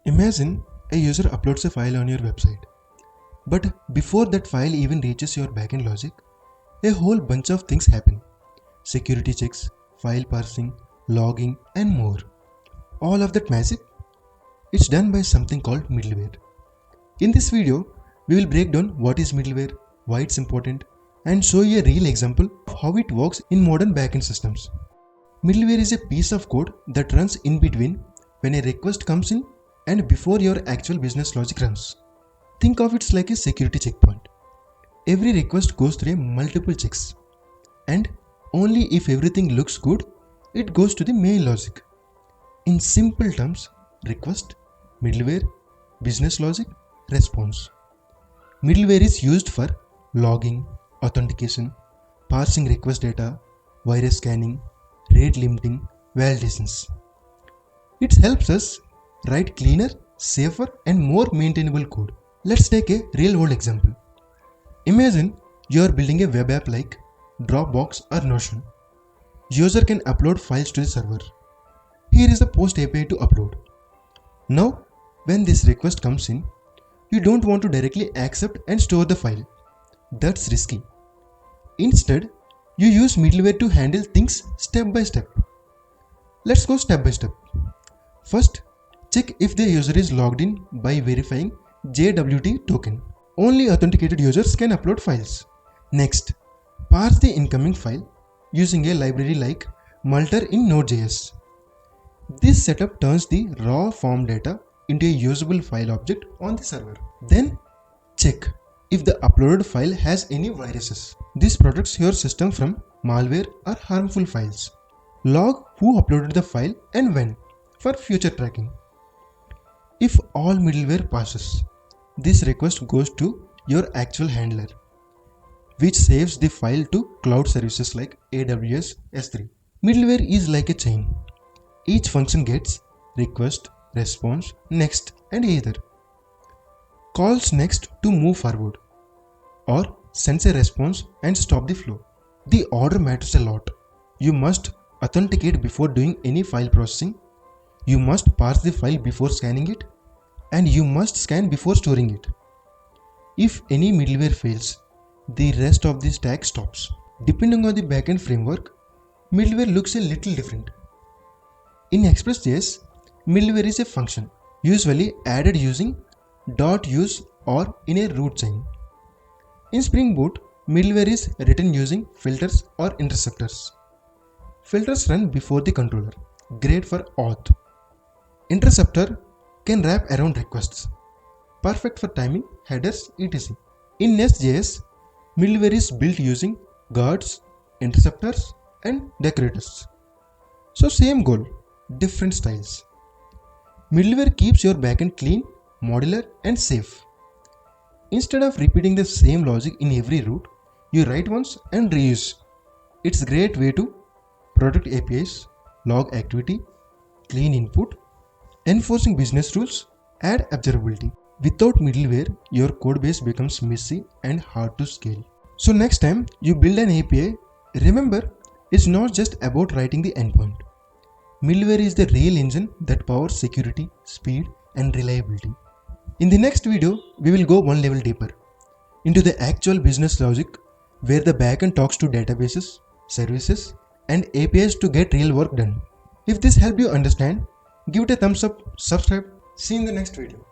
Imagine a user uploads a file on your website, but before that file even reaches your backend logic, a whole bunch of things happen. Security checks, file parsing, logging, and more. All of that magic? It's done by something called middleware. In this video, we will break down what is middleware, why it's important, and show you a real example of how it works in modern backend systems. Middleware is a piece of code that runs in between when a request comes in and before your actual business logic runs. Think of it like a security checkpoint. Every request goes through multiple checks, and only if everything looks good, it goes to the main logic. In simple terms, request, middleware, business logic, response. Middleware is used for logging, authentication, parsing request data, virus scanning, rate limiting, validations. It helps us write cleaner, safer, and more maintainable code. Let's take a real-world example. Imagine you are building a web app like Dropbox or Notion. User can upload files to the server. Here is the post API to upload. Now, when this request comes in, you don't want to directly accept and store the file. That's risky. Instead, you use middleware to handle things step by step. Let's go step by step. First, check if the user is logged in by verifying JWT token. Only authenticated users can upload files. Next, parse the incoming file using a library like multer in Node.js. This setup turns the raw form data into a usable file object on the server. Then, check if the uploaded file has any viruses. This protects your system from malware or harmful files. Log who uploaded the file and when for future tracking. If all middleware passes, this request goes to your actual handler, which saves the file to cloud services like AWS S3. Middleware is like a chain. Each function gets request, response, next, and either. Calls next to move forward, or sends a response and stop the flow. The order matters a lot. You must authenticate before doing any file processing. You must parse the file before scanning it, and you must scan before storing it. If any middleware fails, the rest of the stack stops. Depending on the backend framework, middleware looks a little different. In Express.js, middleware is a function, usually added using .use or in a root chain. In springboot, middleware is written using filters or interceptors. Filters run before the controller, great for auth. Interceptor can wrap around requests, perfect for timing, headers, etc. In NestJS, middleware is built using guards, interceptors, and decorators. So same goal, different styles. Middleware keeps your backend clean, modular, and safe. Instead of repeating the same logic in every route, you write once and reuse. It's a great way to protect APIs, log activity, clean input, enforcing business rules, add observability. Without middleware, your codebase becomes messy and hard to scale. So next time you build an API, remember it's not just about writing the endpoint. Middleware is the real engine that powers security, speed, and reliability. In the next video, we will go one level deeper into the actual business logic where the backend talks to databases, services, and APIs to get real work done. If this helped you understand, give it a thumbs up, subscribe, see you in the next video.